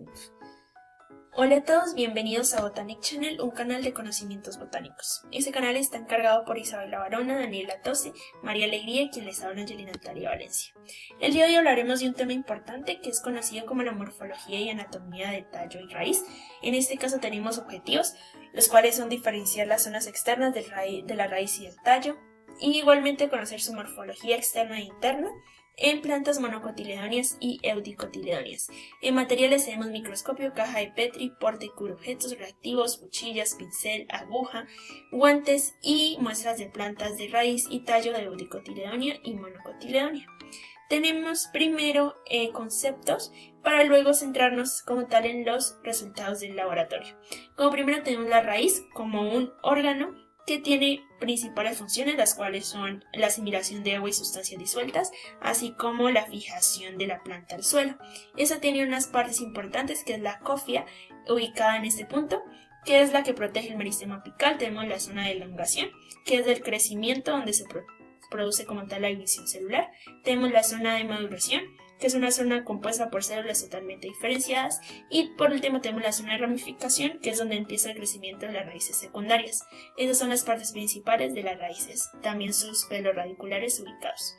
puntos. Hola a todos, bienvenidos a Botanic Channel, un canal de conocimientos botánicos. Este canal está encargado por Isabela Barona, Daniela Tose, María Alegría y quien les habla, Angelina Natalia Valencia. El día de hoy hablaremos de un tema importante que es conocido como la morfología y anatomía de tallo y raíz. En este caso tenemos objetivos, los cuales son diferenciar las zonas externas de la raíz y del tallo, y igualmente conocer su morfología externa e interna en plantas monocotiledóneas y eudicotiledóneas. En materiales tenemos microscopio, caja de Petri, porte y cubrir objetos reactivos, cuchillas, pincel, aguja, guantes y muestras de plantas de raíz y tallo de eudicotiledónea y monocotiledónea. Tenemos primero conceptos para luego centrarnos como tal en los resultados del laboratorio. Como primero tenemos la raíz como un órgano que tiene principales funciones, las cuales son la asimilación de agua y sustancias disueltas, así como la fijación de la planta al suelo. Esa tiene unas partes importantes, que es la cofia, ubicada en este punto, que es la que protege el meristema apical. Tenemos la zona de elongación, que es del crecimiento, donde se produce como tal la división celular. Tenemos la zona de maduración, que es una zona compuesta por células totalmente diferenciadas, y por último tenemos la zona de ramificación, que es donde empieza el crecimiento de las raíces secundarias. Esas son las partes principales de las raíces, también sus pelos radiculares ubicados.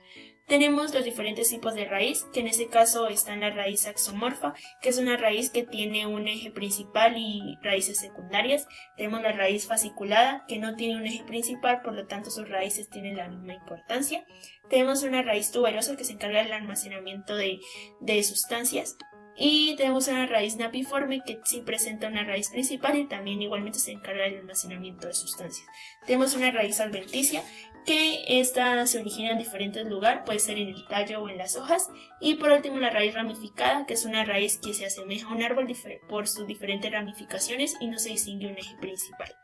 Tenemos los diferentes tipos de raíz, que en este caso están la raíz axomorfa, que es una raíz que tiene un eje principal y raíces secundarias. Tenemos la raíz fasciculada, que no tiene un eje principal, por lo tanto sus raíces tienen la misma importancia. Tenemos una raíz tuberosa, que se encarga del almacenamiento de sustancias. Y tenemos una raíz napiforme, que sí presenta una raíz principal y también igualmente se encarga del almacenamiento de sustancias. Tenemos una raíz adventicia, que esta se origina en diferentes lugares, puede ser en el tallo o en las hojas. Y por último la raíz ramificada, que es una raíz que se asemeja a un árbol por sus diferentes ramificaciones y no se distingue un eje principal.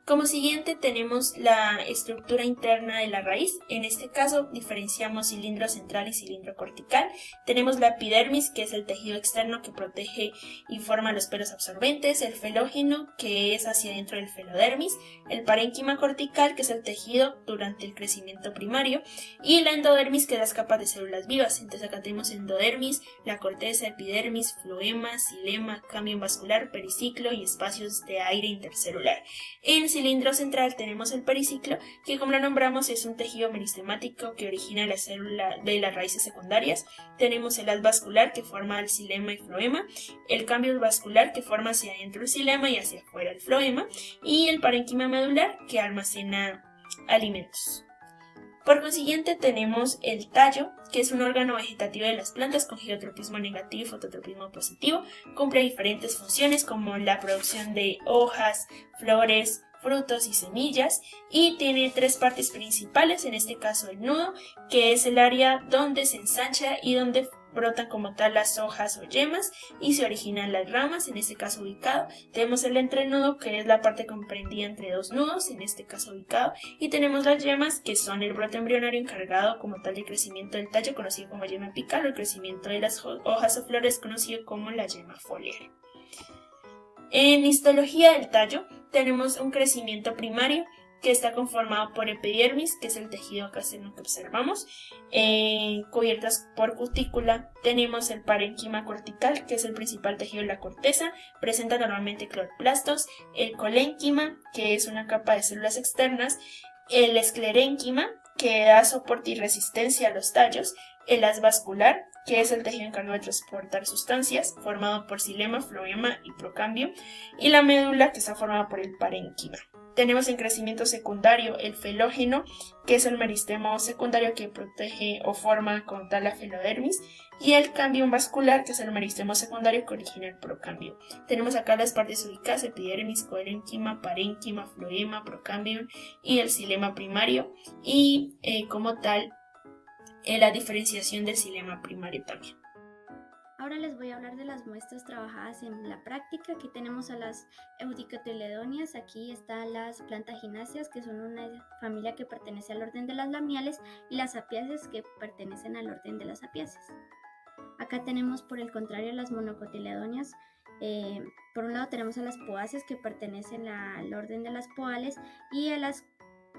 Como siguiente tenemos la estructura interna de la raíz. En este caso diferenciamos cilindro central y cilindro cortical. Tenemos la epidermis, que es el tejido externo que protege y forma los pelos absorbentes, el felógeno, que es hacia adentro del felodermis, el parénquima cortical, que es el tejido durante el crecimiento primario, y la endodermis, que es las capas de células vivas. Entonces acá tenemos endodermis, la corteza, epidermis, floema, xilema, cambio vascular, periciclo y espacios de aire intercelular. En cilindro central tenemos el periciclo, que como lo nombramos es un tejido meristemático que origina la célula de las raíces secundarias. Tenemos el haz vascular, que forma el xilema y floema, el cambio vascular, que forma hacia adentro el xilema y hacia afuera el floema, y el parénquima medular, que almacena alimentos. Por consiguiente tenemos el tallo, que es un órgano vegetativo de las plantas con geotropismo negativo y fototropismo positivo. Cumple diferentes funciones como la producción de hojas, flores, frutos y semillas, y tiene tres partes principales, en este caso el nudo, que es el área donde se ensancha y donde brotan como tal las hojas o yemas y se originan las ramas, en este caso ubicado. Tenemos el entrenudo, que es la parte comprendida entre dos nudos, en este caso ubicado, y tenemos las yemas, que son el brote embrionario encargado como tal del crecimiento del tallo, conocido como yema apical, o el crecimiento de las hojas o flores, conocido como la yema foliar. En histología del tallo tenemos un crecimiento primario, que está conformado por epidermis, que es el tejido externo que observamos, cubiertas por cutícula. Tenemos el parénquima cortical, que es el principal tejido de la corteza, presenta normalmente cloroplastos, el colénquima, que es una capa de células externas, el esclerénquima, que da soporte y resistencia a los tallos, el haz vascular, que es el tejido encargado de transportar sustancias, formado por xilema, floema y procambio, y la médula, que está formada por el parénquima. Tenemos en crecimiento secundario el felógeno, que es el meristema secundario que protege o forma con tal la felodermis, y el cambio vascular, que es el meristema secundario que origina el procambio. Tenemos acá las partes ubicadas: epidermis, colénquima, parénquima, floema, procambio y el xilema primario, y como tal la diferenciación del xilema primario también. Ahora les voy a hablar de las muestras trabajadas en la práctica. Aquí tenemos a las eudicotiledóneas, aquí están las plantagináceas, que son una familia que pertenece al orden de las lamiales, y las apiáceas, que pertenecen al orden de las apiáceas. Acá tenemos por el contrario las monocotiledóneas. Por un lado tenemos a las poáceas, que pertenecen al orden de las poales, y a las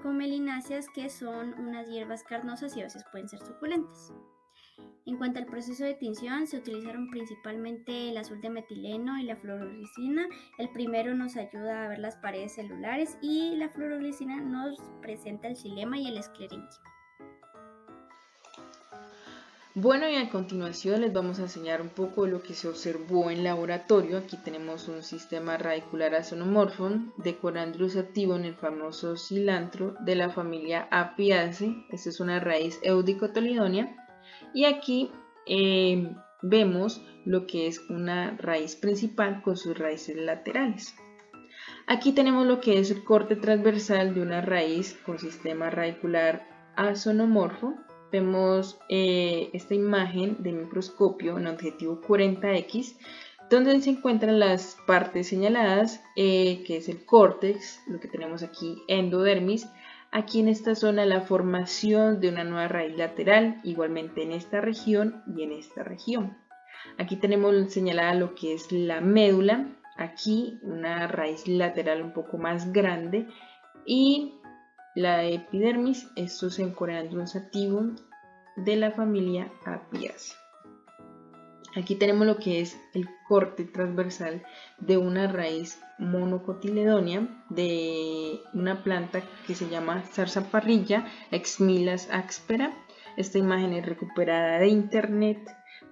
comelináceas, que son unas hierbas carnosas y a veces pueden ser suculentas. En cuanto al proceso de tinción, se utilizaron principalmente el azul de metileno y la fluoroglicina. El primero nos ayuda a ver las paredes celulares y la fluoroglicina nos presenta el xilema y el esclerenquima. Bueno, y a continuación les vamos a enseñar un poco de lo que se observó en laboratorio. Aquí tenemos un sistema radicular azonomorfo de Corandrus activum, el famoso cilantro de la familia Apiaceae. Esta es una raíz eudicotolidonia. Y aquí vemos lo que es una raíz principal con sus raíces laterales. Aquí tenemos lo que es el corte transversal de una raíz con sistema radicular azonomorfo. Vemos esta imagen de microscopio en objetivo 40X, donde se encuentran las partes señaladas, que es el córtex, lo que tenemos aquí, endodermis. Aquí en esta zona la formación de una nueva raíz lateral, igualmente en esta región y en esta región. Aquí tenemos señalada lo que es la médula, aquí una raíz lateral un poco más grande, y la epidermis. Esto es en Corandrus sativum de la familia Apiaceae. Aquí tenemos lo que es el corte transversal de una raíz monocotiledonia de una planta que se llama zarzaparrilla, Exmilas aspera. Esta imagen es recuperada de internet.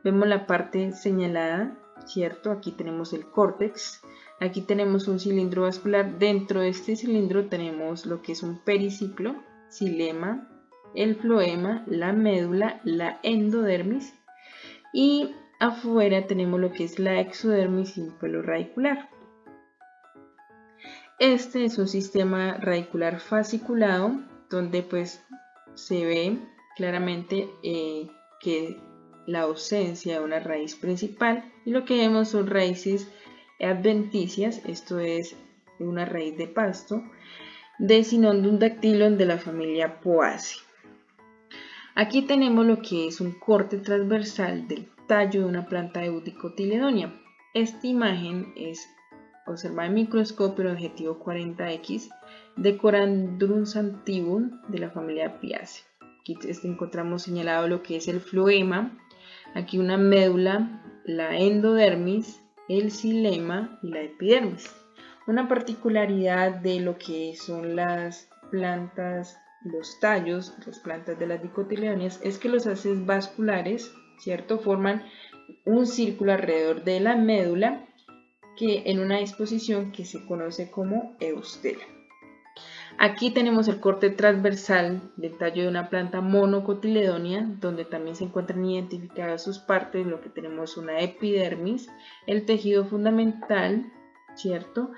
Vemos la parte señalada, ¿cierto? Aquí tenemos el córtex. Aquí tenemos un cilindro vascular. Dentro de este cilindro tenemos lo que es un periciclo, xilema, el floema, la médula, la endodermis, y afuera tenemos lo que es la exodermis y un pelo radicular. Este es un sistema radicular fasciculado donde pues se ve claramente que la ausencia de una raíz principal, y lo que vemos son raíces adventicias. Esto es una raíz de pasto de Cynodontum dactylum de la familia Poaceae. Aquí tenemos lo que es un corte transversal del tallo de una planta eudicotilidonia. Esta imagen es observada en microscopio en objetivo 40X de Corandrus sativum de la familia Apiaceae. Aquí encontramos señalado lo que es el floema, aquí una médula, la endodermis, el xilema y la epidermis. Una particularidad de lo que son las plantas, los tallos, las plantas de las dicotiledonias, es que los haces vasculares, ¿cierto?, forman un círculo alrededor de la médula, que en una disposición que se conoce como eustela. Aquí tenemos el corte transversal del tallo de una planta monocotiledonia, donde también se encuentran identificadas sus partes, lo que tenemos una epidermis, el tejido fundamental, ¿cierto?,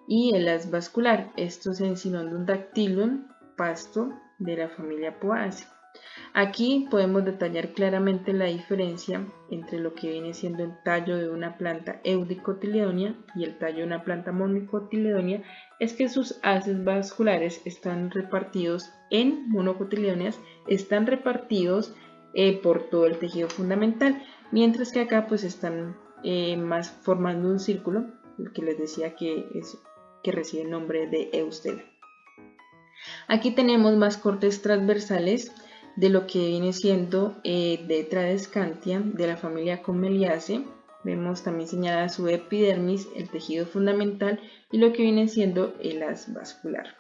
y el haz vascular. Esto es en Cynodontum dactylum, pasto de la familia Poaceae. Aquí podemos detallar claramente la diferencia entre lo que viene siendo el tallo de una planta eudicotilidonia y el tallo de una planta monocotiledonia, es que sus haces vasculares están repartidos en monocotiledonias, están repartidos por todo el tejido fundamental, mientras que acá pues están más formando un círculo, el que les decía que recibe el nombre de eustela. Aquí tenemos más cortes transversales de lo que viene siendo de Tradescantia de la familia Comeliaceae. Vemos también señalada su epidermis, el tejido fundamental, y lo que viene siendo el haz vascular.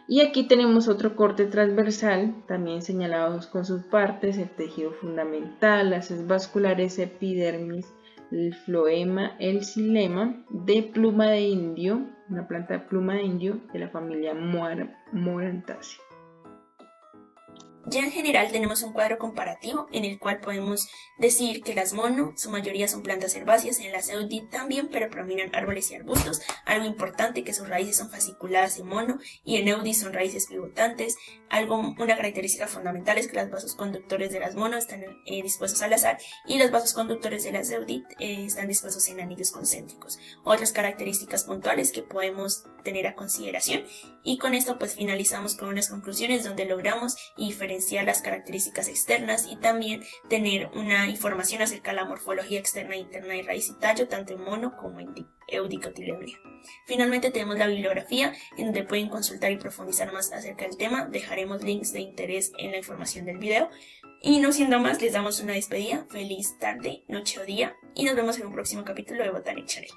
Y aquí tenemos otro corte transversal, también señalados con sus partes, el tejido fundamental, las haces vasculares, epidermis, el floema, el xilema, de pluma de indio, una planta de pluma de indio de la familia Morantaceae. Ya en general tenemos un cuadro comparativo en el cual podemos decir que las mono, su mayoría son plantas herbáceas, en las eudit también, pero predominan árboles y arbustos. Algo importante, que sus raíces son fasciculadas en mono, y en eudit son raíces pivotantes. Una característica fundamental es que los vasos conductores de las mono están dispuestos al azar, y los vasos conductores de las eudit están dispuestos en anillos concéntricos. Otras características puntuales que podemos tener a consideración, y con esto pues finalizamos con unas conclusiones donde logramos diferenciar las características externas y también tener una información acerca de la morfología externa e interna de raíz y tallo, tanto en mono como en eudicotilidonia. Finalmente tenemos la bibliografía, en donde pueden consultar y profundizar más acerca del tema. Dejaremos links de interés en la información del video. Y no siendo más, les damos una despedida. Feliz tarde, noche o día. Y nos vemos en un próximo capítulo de Botanic Channel.